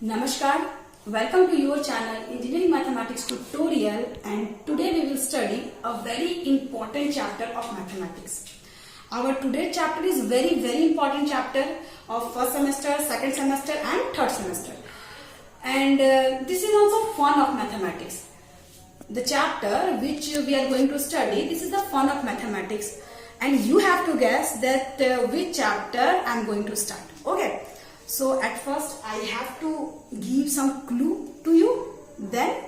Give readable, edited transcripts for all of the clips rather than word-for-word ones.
Namaskar, welcome to your channel Engineering Mathematics Tutorial, and today we will study a very important chapter of mathematics. Our today's chapter is very important chapter of first semester, second semester and third semester. And this is also fun of mathematics. The chapter which we are going to study, this is the fun of mathematics, and you have to guess that which chapter I am going to start. Okay. So at first I have to give some clue to you, then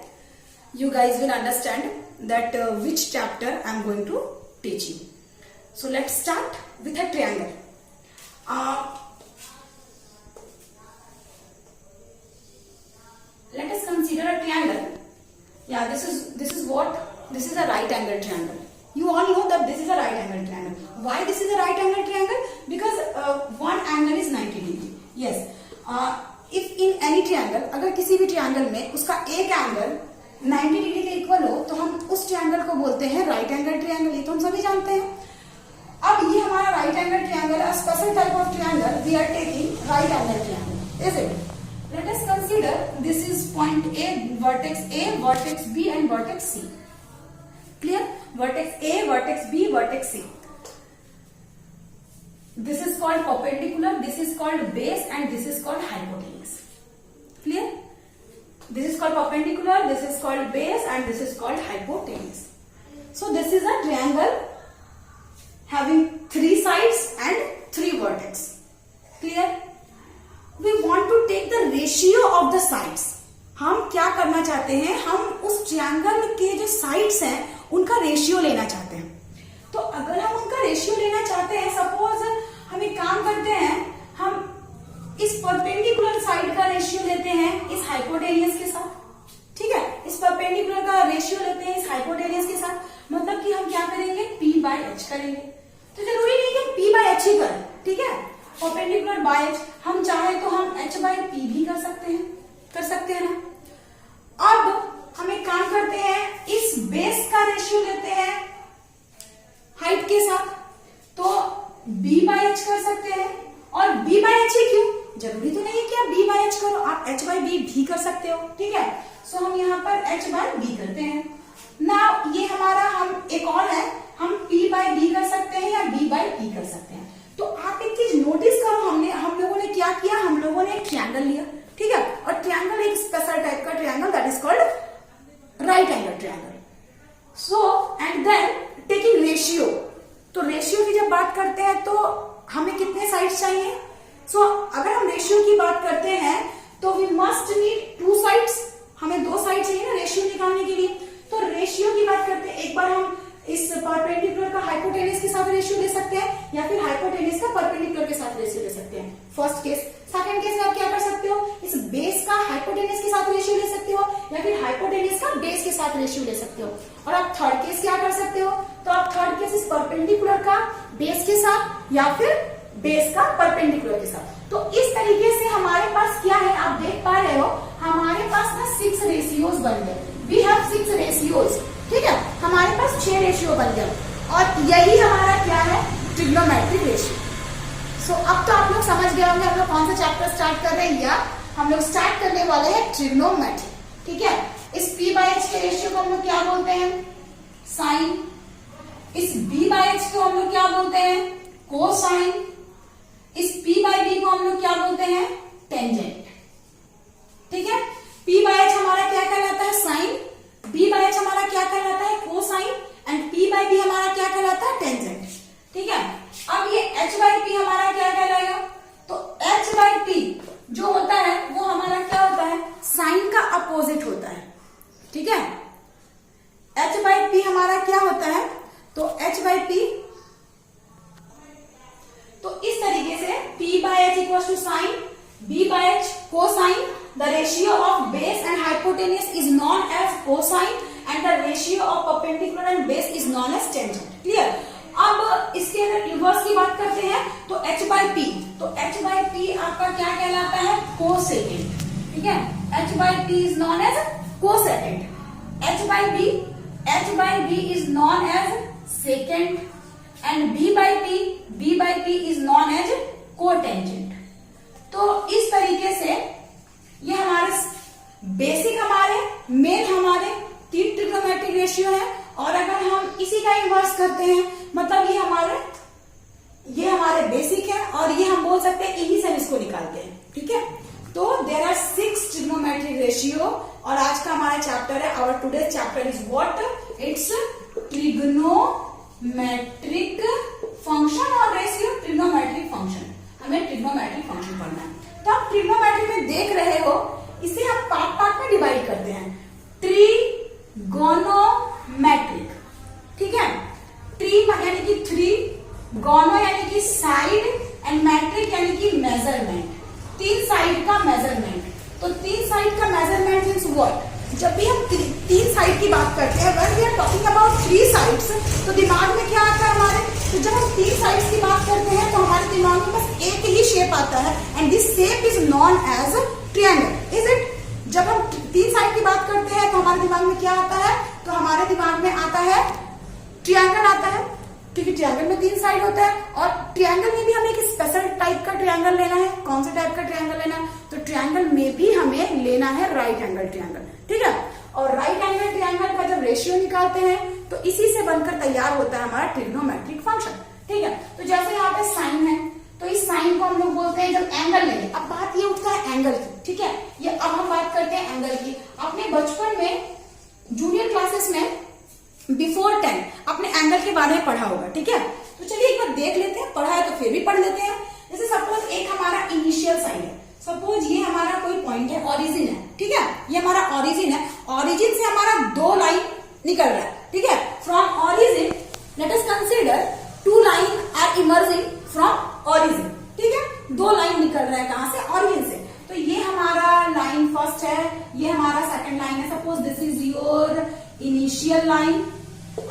you guys will understand that which chapter I am going to teach you. So let's start with a triangle. Let us consider a triangle. Yeah, this is a right angle triangle. You all know that this is a right angle triangle. Why this is a right angle triangle? Because one angle is 90 degree. Yes, if in any triangle, अगर किसी भी triangle में उसका एक angle 90 degree के equal हो तो हम उस ट्रायंगल को बोलते हैं राइट एंगल ट्रायंगल. ये तो हम सभी जानते हैं. अब ये हमारा right angle triangle, a special type of triangle we are taking right angle triangle, is it? Let us consider this is point A, vertex B and vertex C. Clear? Vertex A, vertex B, vertex C. This is called perpendicular, this is called base, and this is called hypotenuse. Clear? This is called perpendicular, this is called base, and this is called hypotenuse. So this is a triangle having 3 sides and 3 vertices. Clear? We want to take the ratio of the sides. हम क्या करना चाहते हैं? हम उस triangle के जो sides हैं उनका रेशियो लेना चाहते हैं. तो अगर हम उनका रेशियो लेना चाहते हैं, सपोज हम एक काम करते हैं, हम इस परपेंडिकुलर साइड का रेशियो लेते हैं इस हाइपोटेनियस के साथ. ठीक है, इस परपेंडिकुलर का रेशियो लेते हैं इस हाइपोटेनियस के साथ. मतलब कि हम क्या करेंगे? P by H करेंगे. तो जरूरी नहीं कि P by H ही करें. ठीक है, परपेंडिकुलर बाय H, हम चाहे तो हम H by P भी कर सकते हैं ना. अब हम एक काम करते हैं, इस बेस का रेशियो लेते हैं हाइट के साथ, तो B by H कर सकते हैं. और B by H ही क्यों? जरूरी तो नहीं है कि आप B by H करो, आप H by B भी कर सकते हो. ठीक है, सो हम यहाँ पर H by B करते हैं. नाउ ये हमारा, हम एक और है, हम P by B कर सकते हैं या B by P कर सकते हैं. तो आप एक चीज नोटिस करो, हम लोगों ने क्या किया? हम लोगों ने एक ट्रायंगल लिया. ठीक है, और ट्रायंगल एक स्पेशल टाइप का triangle, that is called right angle triangle. So and then taking ratio. तो रेशियो की जब बात करते हैं तो हमें कितने साइड्स चाहिए? सो अगर हम रेशियो की बात करते हैं तो वी मस्ट नीड 2 साइड्स. हमें 2 साइड चाहिए ना रेशियो निकालने के लिए. तो रेशियो की बात करते हैं, एक बार हम इस परपेंडिकुलर का हाइपोटेनियस के साथ रेशियो ले सकते हैं या फिर हाइपोटेनियस का परपेंडिकुलर के साथ रेशियो ले सकते हैं. First case. सेकंड केस में आप क्या कर सकते हो? इस बेस का हाइपोटेनियस के साथ रेशियो ले सकते हो या फिर हाइपोटेनियस का बेस के साथ रेशियो ले सकते हो. और आप थर्ड केस क्या कर सकते हो? तो आप थर्ड केस इस परपेंडिकुलर का बेस के साथ या फिर बेस का परपेंडिकुलर के साथ. तो इस तरीके से हमारे पास क्या है, आप देख पा रहे हो, हमारे पास ना 6 रेशियोज बन गए. We have 6 ratios. ठीक है, हमारे पास 6 रेशियो बन गए और यही हमारा क्या है? Trigonometric ratio. सो अब तो आप लोग समझ गए होंगे हम लोग कौन सा चैप्टर स्टार्ट कर रहे हैं. या हम लोग स्टार्ट करने वाले हैं ट्रिग्नोमेट्री. ठीक है, इस P by H के रेशियो को हम लोग क्या बोलते हैं? साइन. इस B by H को हम लोग क्या बोलते हैं? कोसाइन. इस P by B को हम लोग क्या बोलते हैं? टेंजेंट. ठीक है, P by H हमारा क्या कहलाता है? साइन. B by H हमारा क्या कहलाता है? Cosine. And P by B हमारा क्या कहलाता है? टेंजेंट. ठीक है, अब ये H by P हमारा क्या कहलाएगा? तो H by P जो होता है वो हमारा क्या होता है? साइन का अपोजिट होता है. ठीक है, H by P हमारा क्या होता है? तो H by P, तो इस तरीके से P by H equals to sin, B by H cosine. The ratio of base and hypotenuse is known as cosine and the ratio of perpendicular and base is known as tangent. Clear? अब इसके अगर inverse की बात करते हैं तो H by P, तो H by P आपका क्या कहलाता है? कोसेकेंड. ठीक है, H by P is known as cosecant. H by B is known as secant and B by P is known as cotangent. तो इस तरीके से ये हमारे बेसिक, हमारे मेन, हमारे 3 ट्रिग्नोमेट्रिक रेशियो है। और अगर हम इसी का इन्वर्स करते हैं, मतलब ये हमारे बेसिक है, और ये हम बोल सकते हैं इन्हीं से हम इसको निकालते हैं। ठीक है, तो देयर आर 6 ट्रिग्नोमेट्रिक रेशियो। और आज का हमारा चैप्टर है, our today chapter is what, it's trigonometric function और रेशियो, ट्रिग्नोमेट्रिक फंक्शन। हमें ट्रिग्नोमेट्रिक फंक्शन पढ़ना है। तो आप ट्रिग्नोमेट्रिक में देख रहे हो, इसे हम पार्ट में डिवाइड करते हैं, ट्रिगोनोमेट्रिक। ठीक है, ट्री यानी कि 3, गोनो यानी कि साइड, एंड मैट्रिक यानी कि मेजरमेंट, 3 साइड का मेजरमेंट। तो 3 साइड का मेजरमेंट मीन्स व्हाट, जब भी हम 3 साइड की बात करते हैं, when we are talking about 3 sides, तो दिमाग में क्या आता है हमारे, तो जब हम 3 साइड्स की बात करते हैं तो हमारे दिमाग में बस एक ही शेप आता है, and this shape is known as triangle, is it. जब हम 3 साइड की बात करते हैं तो हमारे दिमाग में क्या आता है, तो हमारे दिमाग में आता है ट्रायंगल आता है, क्योंकि ट्रायंगल में 3 साइड होता है। और ट्रायंगल में भी हमें एक स्पेशल टाइप का ट्रायंगल लेना है। कौन से टाइप का ट्रायंगल लेना है, तो ट्रायंगल में भी हमें लेना है राइट एंगल ट्रायंगल। ठीक है, और राइट एंगल ट्रायंगल का जब रेशियो निकालते हैं तो इसी से बनकर तैयार होता है हमारा ट्रिग्नोमेट्रिक फंक्शन। ठीक है, तो जैसे यहाँ पे साइन है, तो इस साइन को हम लोग बोलते हैं जब एंगल लेंगे। अब बात ये उठता है एंगल की। ठीक है, ये अब हम बात करते हैं एंगल की। आपने बचपन में जूनियर क्लासेस में बिफोर 10 अपने एंगल के बारे में पढ़ा होगा। ठीक है, तो चलिए एक बार देख लेते हैं, पढ़ा है तो फिर भी पढ़ लेते हैं। जैसे सपोज एक हमारा इनिशियल साइन है, सपोज ये हमारा कोई पॉइंट है, ओरिजिन है। ठीक है, ये हमारा ओरिजिन है, ओरिजिन से हमारा 2 लाइन निकल रहा है। ठीक है, from origin let us consider 2 line are emerging from origin. ठीक है, 2 लाइन निकल रहा है, कहां से, ओरिजिन से। तो ये हमारा लाइन फर्स्ट है, ये हमारा सेकंड लाइन है। Suppose this is your initial line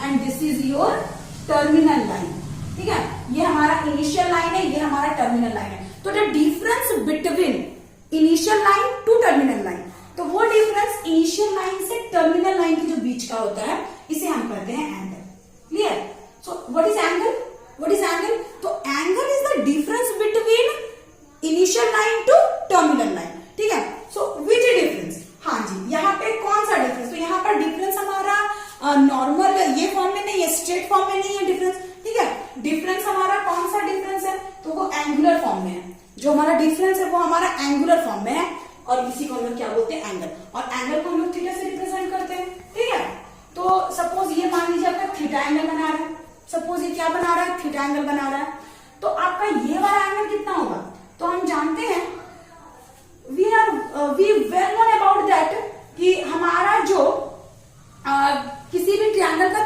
and this is your terminal line. ठीक है, ये हमारा इनिशियल लाइन है, ये हमारा टर्मिनल लाइन है। तो the difference between initial line to terminal line, तो वो डिफरेंस इनिशियल लाइन से टर्मिनल लाइन के जो बीच का होता है, इसे हम कहते हैं angle. Clear? So what is angle, what is angle, तो angle is the difference between initial line to terminal line. ठीक है, सो विच डिफरेंस, हाँ जी, यहाँ पे कौन सा डिफरेंस, तो यहाँ पर डिफरेंस हमारा नॉर्मल ये फॉर्म में नहीं है, स्ट्रेट फॉर्म में नहीं है डिफरेंस। ठीक है, डिफरेंस हमारा कौन सा डिफरेंस है, तो वो एंगुलर फॉर्म में है। जो हमारा डिफरेंस है वो हमारा एंगुलर फॉर्म में है, और इसी को हम लोग क्या बोलते हैं, एंगल। और एंगल को हम लोग थीटा से रिप्रेजेंट करते हैं। ठीक है, तो सपोज ये मान लीजिए आपका थीटा एंगल बना रहा है, सपोज ये क्या बना रहा है, थीटा एंगल बना रहा है। तो आपका ये वाला एंगल कितना होगा, तो हम जानते हैं, we well known about that, कि हमारा जो किसी भी ट्रायंगल का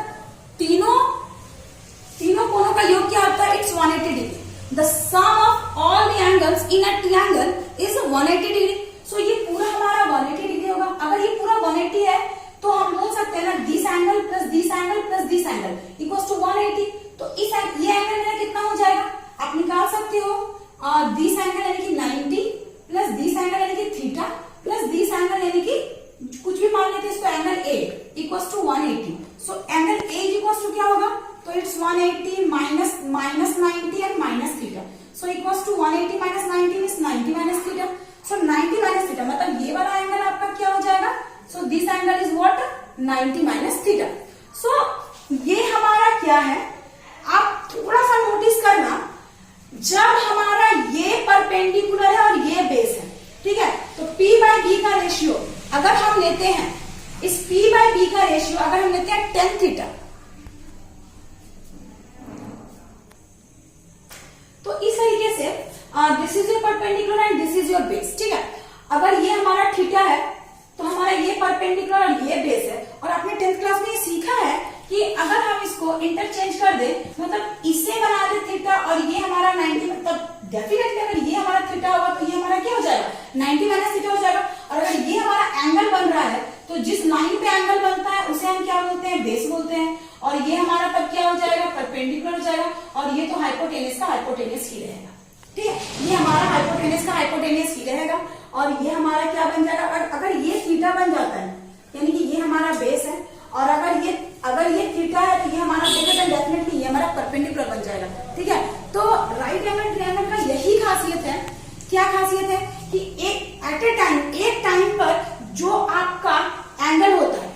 तीनों कोनों का योग क्या होता है, it's 180 degree. The sum of all the angles in a triangle is 180 degree. So ये पूरा हमारा 180 डिग्री होगा। अगर ये पूरा 180 है तो हम बोल सकते हैं ना, this angle plus this angle plus this angle equals to 180। तो ये एंगल मेरा कितना हो जाएगा, आप निकाल सकते हो, दिस एंगल यानी कि 90 प्लस दिस एंगल यानी कि थीटा प्लस दिस एंगल यानी कि कुछ भी मान लेते हैं इसको, angle A equals to 180। So angle A equals to क्या होगा, तो it's 180 minus 90 and minus theta. So equals to 180 minus 90 is 90 minus theta. So 90 minus theta मतलब ये वाला एंगल आपका क्या हो जाएगा, so this angle is what, 90 minus theta. So ये हमारा क्या है, आप थोड़ा सा नोटिस करना, जब हमारा ये परपेंडिकुलर है और ये बेस है। ठीक है, तो P बाई बी का रेशियो अगर हम लेते हैं, इस P बाई बी का रेशियो अगर हम लेते हैं 10 थीटा, तो इस तरीके से this is your perpendicular and this is your base. ठीक है, अगर ये हमारा थीटा है तो हमारा ये परपेंडिकुलर और ये बेस है। और आपने 10th क्लास में ये सीखा है कि अगर हम इसको इंटरचेंज कर दे, मतलब इसे बना दे थीटा और ये हमारा 90, मतलब डेफिनेटली अगर ये हमारा थीटा होगा तो ये हमारा क्या हो जाएगा, 90 माइनस थीटा हो जाएगा। और अगर ये हमारा एंगल बन रहा है तो जिस लाइन पे एंगल बनता है उसे हम क्या बोलते हैं, बेस बोलते हैं। और ये हमारा तब क्या हो जाएगा, परपेंडिकुलर हो जाएगा। और ये तो हाइपोटेनियस का हाइपोटेनियस ही रहेगा। ठीक है, ये हमारा हाइपोटेनियस का हाइपोटेनियस ही रहेगा। और ये हमारा क्या बन जाएगा, अगर ये थीटा बन जाता है यानी कि ये हमारा बेस है, और अगर ये थीटा है तो ये हमारा बेस है, डेफिनेटली ये हमारा परपेंडिकुलर बन जाएगा। ठीक है, तो राइट एंगल ट्रायंगल का यही खासियत है। क्या खासियत है कि एक एट ए टाइम, एक टाइम पर जो आपका एंगल होता है,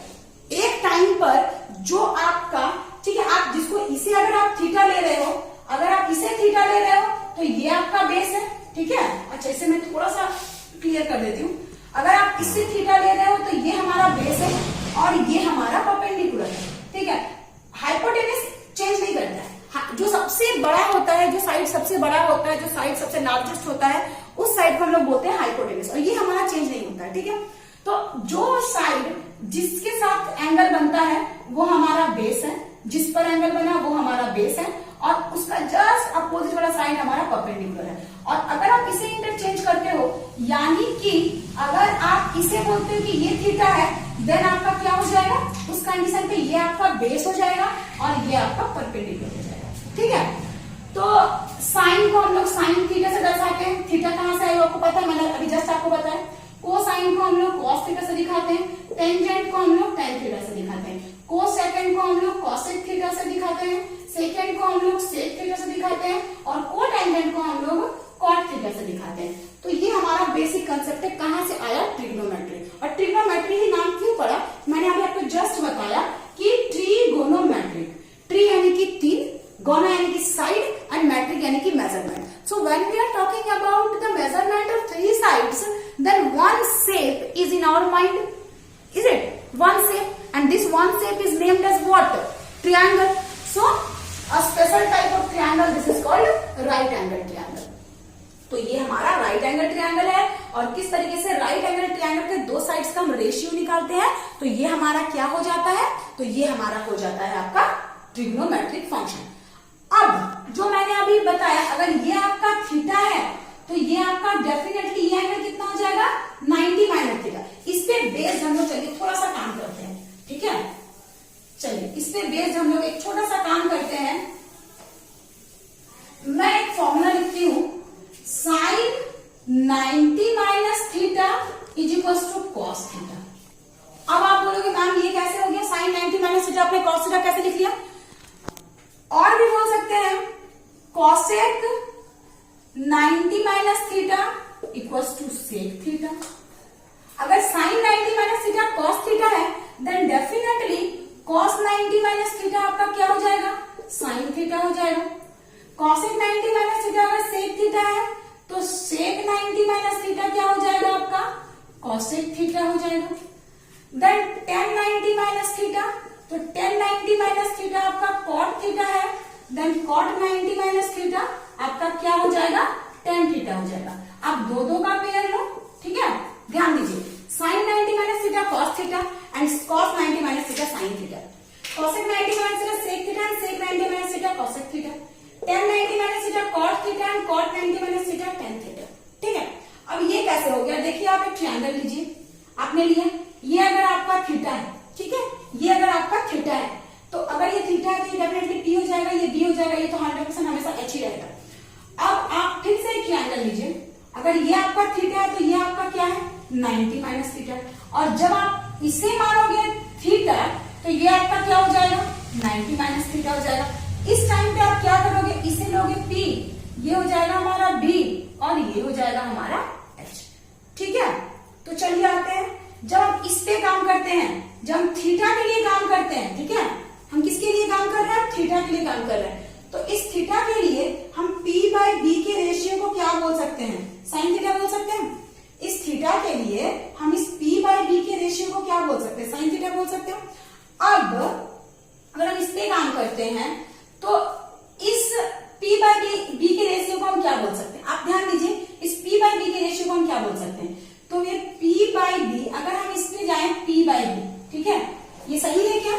एक टाइम पर जो आपका, ठीक है, आप जिसको इसे अगर आप थीटा ले रहे हो, अगर आप इसे थीटा ले रहे हो तो ये आपका बेस है, ठीक है। अच्छा, इसे मैं थोड़ा सा क्लियर कर देती हूँ। अगर आप इससे थीटा ले रहे हो तो ये हमारा बेस है और ये हमारा परपेंडिकुलर है, ठीक है। हाइपोटेनस चेंज नहीं करता है, जो सबसे बड़ा होता है, जो साइड सबसे बड़ा होता है, जो साइड सबसे लार्जेस्ट होता है, उस साइड को हम लोग बोलते हैं हाइपोटेनस, और ये हमारा चेंज नहीं होता है, ठीक है। तो जो साइड जिसके साथ एंगल बनता है वो हमारा बेस है, जिस पर एंगल बना वो हमारा बेस है, और उसका जस्ट अपोजिट वाला साइड हमारा परपेंडिकुलर है। और अगर आप इसे इंटरचेंज करते हो, यानी कि अगर आप इसे बोलते हो कि ये थीटा है, देन आपका क्या हो जाएगा, उस कंडीशन पे ये आपका बेस हो जाएगा और ये आपका परपेंडिकुलर हो जाएगा, ठीक है। तो साइन को हम लोग साइन थीटा से दर्शाते हैं। थीटा कहां से आएगा आपको पता है, मैंने अभी जस्ट आपको बताया। कोसाइन को हम लोग कॉस थीटा से दिखाते हैं, टेंजेंट को हम लोग टेन थीटा से दिखाते हैं, कोसेकेंड को हम लोग कॉसेक थीटा से दिखाते हैं, सेकेंड को हम लोग सेक थीटा से दिखाते हैं, और कोटेंजेंट को हम लोग कॉट थीटा से दिखाते हैं। तो ये हमारा बेसिक कंसेप्ट है। कहां से आया, ट्रिग्नोमेट्री। और ट्रिग्नोमेट्री ही नाम क्यों पड़ा, मैंने अभी आपको जस्ट बताया कि ट्रिगोनोमेट्रिक, ट्री यानी कि तीन, गोनो यानी कि साइड, एंड मैट्रिक यानी कि measurement. So when we are talking about the measurement of three sides, then one shape is in our mind, is it one shape, and this one shape is named as what, triangle. So a special type of triangle, this is called right angle triangle. तो ये हमारा right angle triangle है, और किस तरीके से right angle triangle के दो साइड्स का हम रेशियो निकालते हैं, तो ये हमारा क्या हो जाता है, तो ये हमारा हो जाता है आपका ट्रिग्नोमेट्रिक फंक्शन। अब जो मैंने अभी बताया, अगर ये आपका थीटा है तो ये आपका डेफिनेटली ये एंगल कितना हो जाएगा, 90 माइनस थीटा। इस पे बेस्ड हम लोग चलिए थोड़ा सा काम करते हैं, ठीक है। चलिए इस पे बेस्ड हम लोग एक छोटा सा काम करते हैं। मैं एक फॉर्मूला लिखती हूं, sine 90 minus theta is equal to cos theta. अब आप बोलोगे मैम ये कैसे हो गया, साइन 90 माइनस थीटा आपने कॉस थीटा कैसे लिख लिया। और भी बोल सकते हैं, cosec 90 minus theta equals to sec theta. अगर sine 90 minus theta cos theta है, then definitely cos 90 minus theta आपका क्या हो जाएगा, साइन थीटा हो जाएगा। कॉसेक 90 माइनस थीटा अगर सेक थीटा है, तो सेक 90 माइनस थीटा क्या हो जाएगा आपका, कॉसेक थीटा हो जाएगा। देन tan 90 माइनस थीटा, तो tan 90 माइनस थीटा आपका कॉट थीटा है, देन कॉट 90 माइनस थीटा आपका क्या हो जाएगा, tan थीटा हो जाएगा। आप दो दो का पेयर लो, ठीक है। ध्यान दीजिए, sine 90 minus theta cos theta and cos 90 minus theta sine theta, cosec 90 minus theta sec theta and sec 90 minus theta cosec theta, tan 90 minus theta cot theta and cot 90 minus theta tan theta, ठीक है। अब ये कैसे हो गया, देखिए आप एक ट्रायंगल लीजिए, आपने लिया, ये अगर आपका थीटा है, ठीक है, ये अगर आपका थीटा है, तो अगर ये थीटा है तो ये डेफिनेटली पी हो जाएगा, ये बी हो जाएगा, ये तो 100% हमेशा एच ही रहेगा। अब आप फिर से एक ट्रायंगल लीजिए, अगर ये आपका थीटा है तो ये आपका क्या है, 90 माइनस थीटा, और जब आप इसे मानोगे थीटा तो ये आपका क्या हो जाएगा, 90 माइनस थीटा हो जाएगा। इस टाइम पे आप क्या करोगे, इसे लोगे P, ये हो जाएगा हमारा B और ये हो जाएगा हमारा H, ठीक है। तो चलिए आते हैं, जब हम इस पे काम करते हैं, जब हम थीटा के लिए काम करते हैं, ठीक है, हम किसके लिए काम कर रहे हैं, थीटा के लिए काम कर रहे हैं, तो इस थीटा के लिए हम P बाय B के रेशियो को क्या बोल सकते हैं, साइन थीटा बोल सकते हैं। इस थीटा के लिए हम इस P बाय B के रेशियो को क्या बोल सकते हैं, साइन थीटा बोल सकते हैं। अब अगर हम इस पे काम करते हैं तो इस P बाय B के रेशियो को हम क्या बोल सकते हैं, आप ध्यान दीजिए, इस P बाय B के रेशियो को हम क्या बोल सकते हैं, तो ये P बाय B, अगर हम इस पे जाए P बाय B, ठीक है, ये सही है क्या,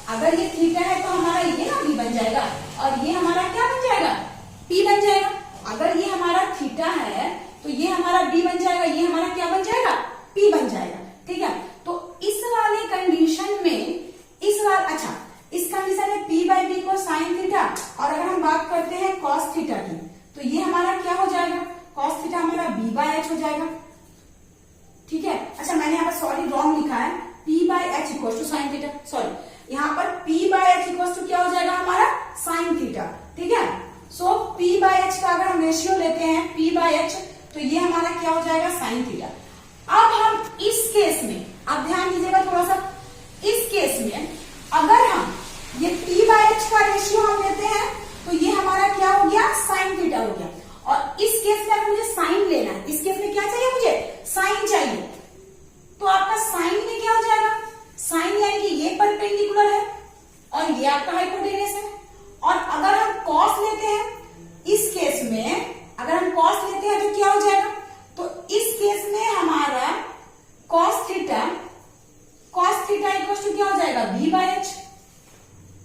अगर ये थीटा है तो हमारा ये ना B बन जाएगा, और ये हमारा क्या बन जाएगा, P बन जाएगा। अगर ये हमारा थीटा है तो ये हमारा B बन जाएगा, ये हमारा क्या बन जाएगा, P बन जाएगा, ठीक है। तो इस वाले कंडीशन में, अच्छा इस कंडीशन में P बाय B को साइन थीटा, और अगर हम बात करते हैं कॉस थीटा की, तो ये हमारा क्या हो जाएगा, कॉस थीटा हमारा B बाय H हो जाएगा, ठीक है। अच्छा मैंने यहाँ पर सॉरी रॉन्ग लिखा है, P by H equal to sine theta, sorry यहाँ पर P by H equal to क्या हो जाएगा हमारा, साइन थीटा, ठीक है। सो P बाय H का अगर हम रेशियो लेते हैं P बाय H, तो ये हमारा क्या हो जाएगा, साइन थीटा। अब हम इस केस में, अब ध्यान दीजिएगा थोड़ा सा, इस केस में अगर हम ये p/h का रेशियो हम लेते हैं तो ये हमारा क्या हो गया, साइन थीटा हो गया। और इस केस में अगर मुझे साइन लेना है, इस केस में क्या चाहिए, मुझे साइन चाहिए, तो आपका साइन में क्या हो जाएगा, साइन यानी कि ये परपेंडिकुलर है और ये आपका हाइपोटेनस है। और अगर हम कॉस लेते हैं, इस केस में अगर हम कॉस लेते हैं तो क्या हो जाएगा, तो इस केस में हमारा कॉस थीटा इक्वल टू क्या हो जाएगा, v/h।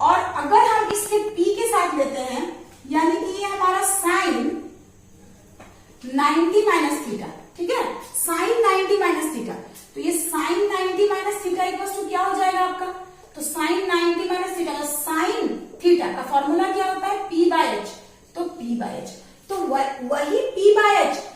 और अगर हम इसके p के साथ लेते हैं, यानी कि ये हमारा साइन 90 माइनस थीटा, ठीक है, साइन 90 माइनस थीटा, तो ये sine 90 minus theta equal to क्या हो जाएगा आपका, तो sine 90 minus theta, sine theta का फॉर्मूला क्या होता है, p/h, तो p/h, तो वही p/h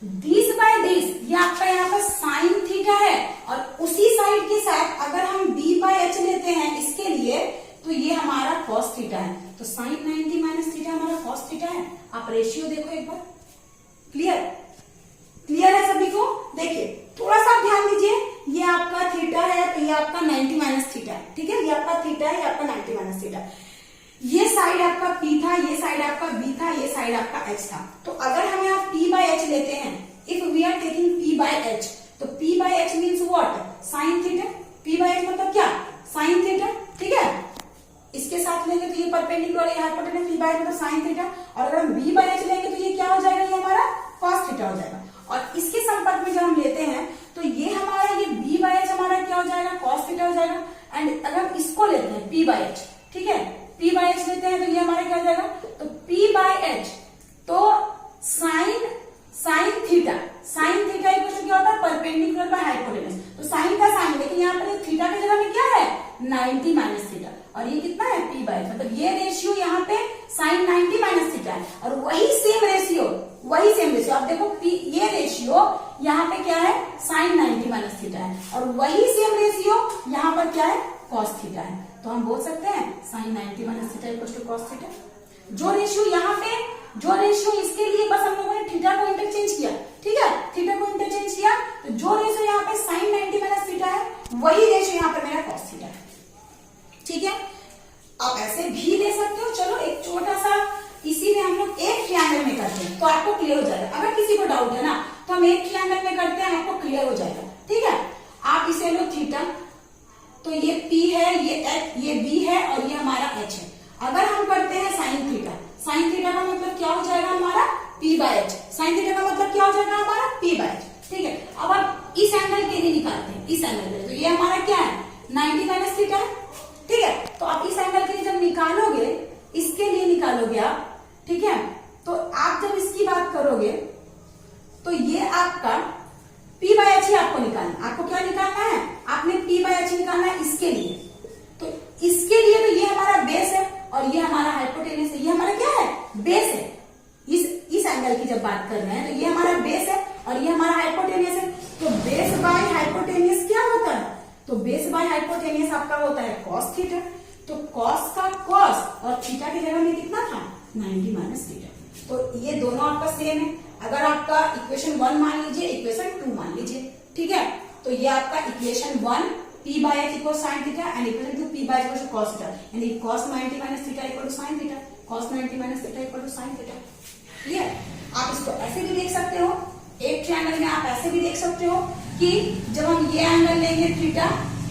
दिस बाय दिस, ये आपका यहाँ पर साइन थीटा है, और उसी साइड के साथ अगर हम b/h लेते हैं इसके लिए, तो ये हमारा cos थीटा है, तो साइन 90 माइनस थीटा हमारा cos थीटा है। आप रेशियो देखो एक बार, क्लियर है सभी को। देखिए थोड़ा सा ध्यान दीजिए, ये आपका थीटा है तो ये आपका 90 माइनस थीटा है, ठीक है, ये आपका थीटा है, ये आपका 90 माइनस थीटा। ये साइड आपका p था, ये साइड आपका b था, ये साइड आपका h था। तो अगर हम यहाँ p/h लेते हैं, if we are taking p/h, तो p/h means what, sine theta. p/h मतलब क्या, साइन थीटा, ठीक है। इसके साथ लेंगे तो ये परपेंडिकुलर, ये हाइपोटेनस, p/h मतलब साइन थीटा। और अगर हम v/h लेंगे तो ये क्या हो जाएगा, ये हमारा cos थीटा हो जाएगा। और इसके संपर्क में जब हम लेते हैं तो ये हमारा, ये b/h हमारा क्या हो जाएगा, cos थीटा हो जाएगा। एंड अगर हम इसको लेते हैं p/h, ठीक है, p/h लेते हैं तो ये हमारा क्या हो जाएगा, तो p/h तो साइन थीटा इक्वल क्या होता है, परपेंडिकुलर बाय हाइपोटेनस, तो साइन का साइन, लेकिन यहाँ पर थीटा की जगह में क्या है, 90 माइनस थीटा, और ये कितना है, p/h, मतलब ये रेशियो यहाँ पे साइन 90 माइनस थीटा है। और वही सेम रेशियो आप देखो, ये रेशियो यहाँ पे क्या है, साइन 90 माइनस थीटा है, और वही सेम रेशियो यहाँ पर क्या है, cos थीटा है। तो हम बोल सकते हैं sine 90 minus theta equal to cos theta. जो रेशियो इसके लिए बस हम लोगों ने थीटा को इंटरचेंज किया, ठीक है, थीटा को इंटरचेंज किया, तो जो रेशियो यहाँ पे साइन 90 माइनस थीटा है, वही रेशियो यहाँ पे मेरा cos थीटा है, ठीक है। आप ऐसे भी ले सकते हो। चलो एक छोटा सा, इसी में हम लोग एक ट्रायंगल में करते हैं तो आपको क्लियर हो जाएगा। अगर किसी को डाउट है ना, तो हम एक ट्रायंगल में करते हैं, आपको क्लियर हो जाएगा, ठीक है। आप इसे लो थीटा, तो ये p है, ये b है, और ये हमारा h है। अगर हम करते हैं साइन थीटा का मतलब क्या हो जाएगा हमारा, p/h, साइन थीटा का मतलब क्या हो जाएगा हमारा, p/h, ठीक है। अब आप इस एंगल के लिए निकालते हैं, इस एंगल के लिए, तो ये हमारा क्या है, 90 माइनस थीटा है, ठीक है। तो आप इस एंगल के लिए जब निकालोगे, इसके लिए निकालोगे आप, ठीक है, तो आप जब इसकी बात करोगे तो ये आपका p/h ही आपको निकालना। आपको क्या निकालना है, आपने p/h निकालना है इसके लिए। तो इसके लिए तो ये हमारा बेस है और ये हमारा हाइपोटेनस है, ये हमारा क्या है, बेस है। इस एंगल की जब बात कर रहे हैं तो ये हमारा बेस है और ये हमारा हाइपोटेनस है। तो बेस बाय हाइपोटेनस क्या होता है, तो बेस बाय हाइपोटेनस आपका होता है cos थीटा। तो cos का cos और थीटा की जगह में कितना था, 90 माइनस थीटा। तो ये दोनों आपका सेम है। अगर आपका इक्वेशन 1 मान लीजिए, इक्वेशन 2 मान लीजिए, ठीक है। तो ये आपका equation 1 p/h equal sine theta and equation 2 p/h equal to cos theta, यानी cos 90 minus theta equal to sine theta, cos 90 minus theta equal to sine theta. Clear. आप इसको ऐसे भी देख सकते हो, एक ट्रायंगल में आप ऐसे भी देख सकते हो कि जब हम ये एंगल लेंगे थीटा,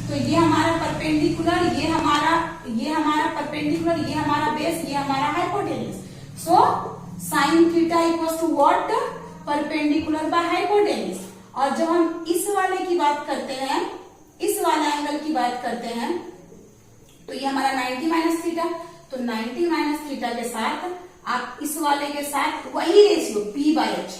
तो ये हमारा परपेंडिकुलर, ये हमारा परपेंडिकुलर, ये हमारा बेस, ये हमारा hypotenuse. So sine theta equals to what, perpendicular by hypotenuse. और जब हम इस वाले की बात करते हैं, इस वाले एंगल की बात करते हैं, तो ये हमारा 90 माइनस थीटा। तो 90 माइनस थीटा के साथ आप इस वाले के साथ वही रेशियो p/h,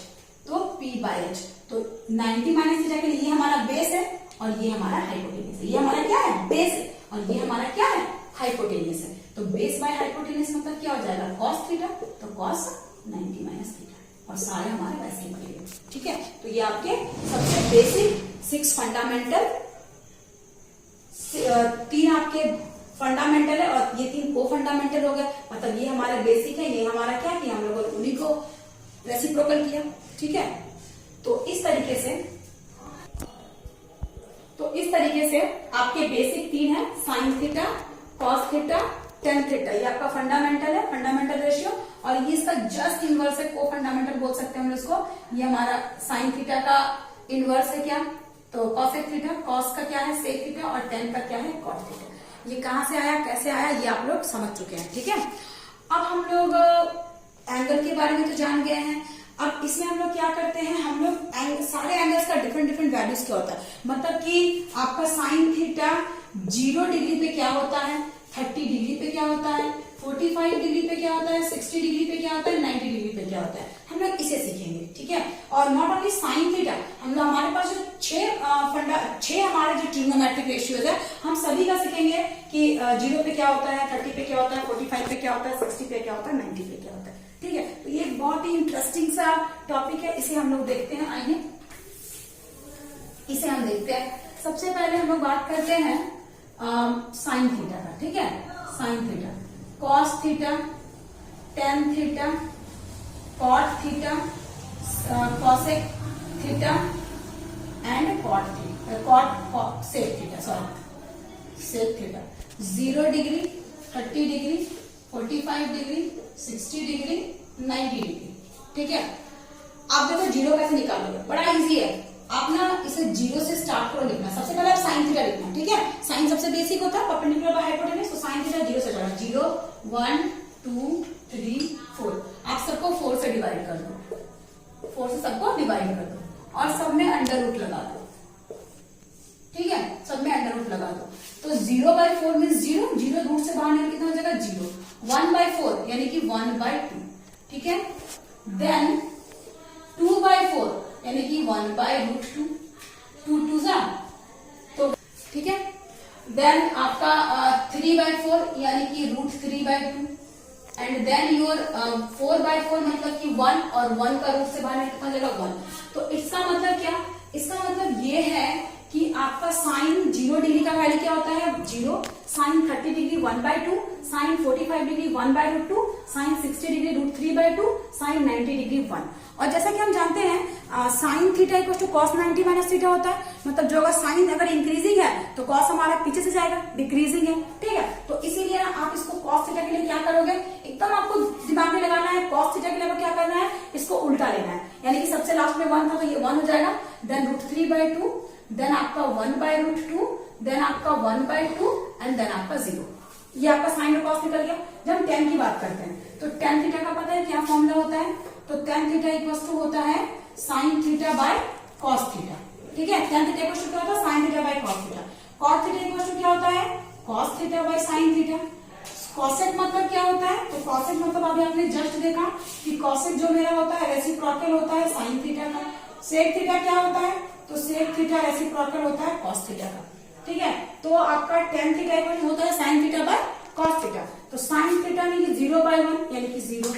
तो p/h, तो 90 माइनस थीटा के लिए ये हमारा बेस है और ये हमारा हाइपोटेनस है। ये हमारा क्या है, बेस है, और ये हमारा क्या है, हाइपोटेनस है। तो बेस बाय हाइपोटेनस मतलब क्या हो जाएगा, cos थीटा, तो cos 90 माइनस थीटा, और सारे हमारे वैसे ही बनेंगे, ठीक है। तो ये आपके सबसे बेसिक 6 फंडामेंटल, 3 आपके फंडामेंटल है और ये 3 को फंडामेंटल हो गया। मतलब ये हमारा बेसिक है, ये हमारा क्या किया, हम लोगों ने उन्हीं को रेसिप्रोकल किया, ठीक है। तो इस तरीके से तो इस तरीके से आपके बेसिक तीन है, sine theta, cos theta, tan theta, ये आपका फंडामेंटल है, फंडामेंटल रेशियो। और ये इसका जस्ट इनवर्स है, को फंडामेंटल बोल सकते हैं हम इसको। ये हमारा साइन थीटा का इनवर्स है क्या, तो कॉसेक थीटा, कॉस का क्या है सेक थीटा, और टेन का क्या है कॉट थीटा। ये कहां से आया, कैसे आया, ये आप लोग समझ चुके हैं, ठीक है। अब हम लोग एंगल के बारे में तो जान गए हैं। अब इसमें हम लोग क्या करते हैं, हम लोग सारे एंगल्स का डिफरेंट डिफरेंट वैल्यूज क्या होता है, मतलब कि आपका साइन थीटा 0 डिग्री पे क्या होता है, 30 डिग्री पे क्या होता है, 45 डिग्री पे क्या होता है, 60 डिग्री पे क्या होता है, 90 डिग्री पे क्या होता है, हम लोग इसे सीखेंगे, ठीक है। और नॉट ओनली साइन थीटा, हम लोग हमारे पास जो 6 हमारे जो ट्रिग्नोमेट्रिक रेशियोज है, हम सभी का सीखेंगे कि 0 पे क्या होता है, 30 पे क्या होता है, 45 पे क्या होता है, 60 पे क्या होता है, 90 पे क्या होता है, ठीक है। तो ये बहुत ही इंटरेस्टिंग सा टॉपिक है, इसे हम लोग देखते हैं। आइए इसे हम देखते हैं। सबसे पहले हम लोग बात करते हैं साइन थीटा का, ठीक है। Sine theta, cos theta, tan theta, cot theta, cosec theta and cot sec theta, sorry sec theta. 0 degree, 30 degree, 45 degree, 60 degree, 90 degree, ठीक है। आप देखो 0 कैसे निकालोगे, बड़ा इजी है। आप ना इसे 0 से स्टार्ट करो लिखना। सबसे पहले आप साइन थीटा लिखना, ठीक है। साइन सबसे बेसिक होता है, परपेंडिकुलर बाय हाइपोटेनस, तो साइन थीटा 0 से स्टार्ट, 0, 1, 2, 3, 4। आप सबको 4 से डिवाइड कर दो, 4 से सबको डिवाइड कर दो और सब में अंडर रूट लगा दो, ठीक है। सब में अंडर रूट लगा दो। तो 0/4 मीन्स 0, 0 रूट से बाहर निकल कितना हो जाएगा 0। 1/4 यानी कि 1/2, ठीक है। देन 2/4 यानी कि 1/√2, 2 जा, तो ठीक है। देन आपका 3/4 यानी कि √3/2 एंड देन योर 4/4 मतलब कि 1 और 1 का रूट से बाहर निकलना जाएगा 1। तो इसका मतलब क्या, इसका मतलब ये है कि आपका साइन 0 डिग्री का वैल्यू क्या होता है 0, sine 30 degree 1/2, sine 45 degree 1/√2, sine 60 degree √3/2, sine 90 degree 1। और जैसा कि हम जानते हैं sine theta equal to cos 90 minus theta होता है, मतलब जो अगर साइन अगर इंक्रीजिंग है तो कॉस हमारा पीछे से जाएगा, डिक्रीजिंग है, ठीक है। तो इसीलिए ना आप इसको कॉस थीटा के लिए क्या करोगे, एकदम आपको दिमाग में लगाना है, कॉस थीटा के लिए आपको क्या करना है, इसको उल्टा लेना है। यानी कि सबसे लास्ट में 1 था तो ये 1 हो जाएगा, देन √3/2, देन आपका 1/√2, देन आपका 1/2 एंड देन आपका 0। ये आपका साइन और कॉस निकल गया। जब हम टेन की बात करते हैं तो टेन थीटा का पता है क्या फॉर्मूला होता है, तो टेन थीटा इक्वल टू होता है sine theta by cos theta, ठीक है। टेन थीटा इक्वल टू क्या होता है, sine theta by cos theta. Cos theta equal to क्या होता है, cos theta by sine theta. Cosec मतलब क्या होता है, तो कॉसेक मतलब अभी आपने जस्ट देखा कि कॉसेक जो मेरा होता है रेसिप्रोकल होता है साइन थीटा का। सेक थीटा क्या होता है, तो सेक थीटा रेसिप्रोकल होता है कॉस थीटा का, ठीक है। तो आपका टेन थीटा इक्वल होता है sine theta by cos theta. तो साइन थीटा में 0/1 यानी कि 0,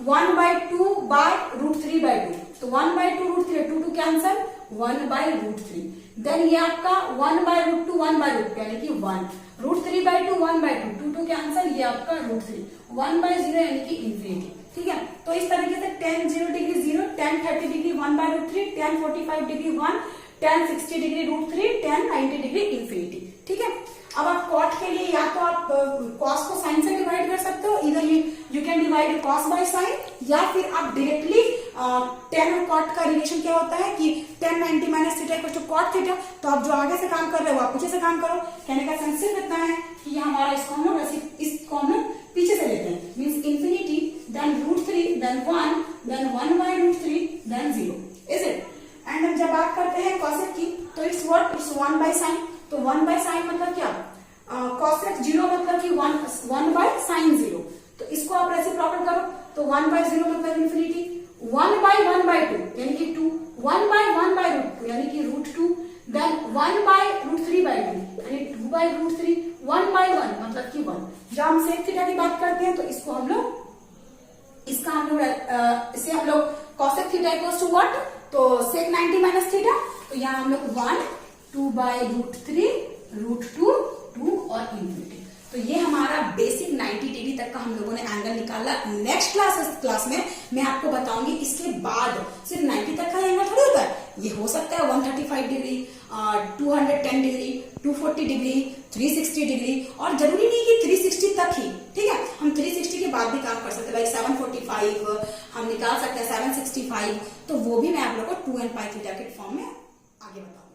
1/2 बाय √3/2, तो 1/2 √3, 2 कैंसल, 1/√3। देन ये आपका 1/√2 1/√2 यानी कि 1, √3/2 1/2, 2 कैंसल, ये आपका √3, 1/0 यानी कि इंफिनिटी, ठीक है। तो इस तरीके से 10 0 degree 0, 10 30 degree 1/√3, 10 45 degree 1, 10 60 degree √3, 10 90 degree infinity, ठीक है। अब आप कॉट के लिए या तो आप कॉस को साइन से डिवाइड कर सकते हो, इधर you can divide cos by sine, या फिर आप डायरेक्टली टेन और कॉट का रिलेशन क्या होता है कि 10 90 minus theta equal to cot theta. तो आप जो आगे से काम कर रहे हो आप पीछे से काम करो। कहने का सेंस सिर्फ इतना है कि हमारा इसको हम लोग इसको हम लोग पीछे से लेते हैं, means infinity, then √3, then 1, then 1/√3, then 0, is it. And हम जब बात करते हैं कॉसेक की तो इट्स व्हाट, इट्स 1/sin। तो 1/sin मतलब क्या, कॉसेक 0 मतलब कि 1/sin0। तो इसको आप रेसिप्रोकल करो तो 1/0 मतलब इंफिनिटी, 1/1/2 यानी कि 2, 1/1/√2 यानी कि √2, देन 1/√3/2 यानी 2/√3, 1/1 मतलब कि 1। जब हम सेक थीटा की बात करते हैं तो इसको हम लोग इसे हम लोग cosec theta equals to what, तो सेक 90 माइनस थीटा, तो यहाँ हम लोग 1, 2/√3, √2, 2 और इंफिनिटी। तो ये हमारा बेसिक 90 डिग्री तक का हम लोगों ने एंगल निकाला। नेक्स्ट क्लास में मैं आपको बताऊंगी इसके बाद सिर्फ 90 तक का एंगल थोड़ी होता है, ये हो सकता है 135 145 डिग्री, 210 डिग्री, 240 डिग्री, 360 डिग्री, और जरूरी नहीं कि 360 तक ही, ठीक है, हम 360 के बाद भी काम कर सकते हैं, लाइक 745 हम निकाल सकते हैं, 765, तो वो भी मैं आप लोगों को 2 and π थीटा के फॉर्म में आगे बताऊंगा।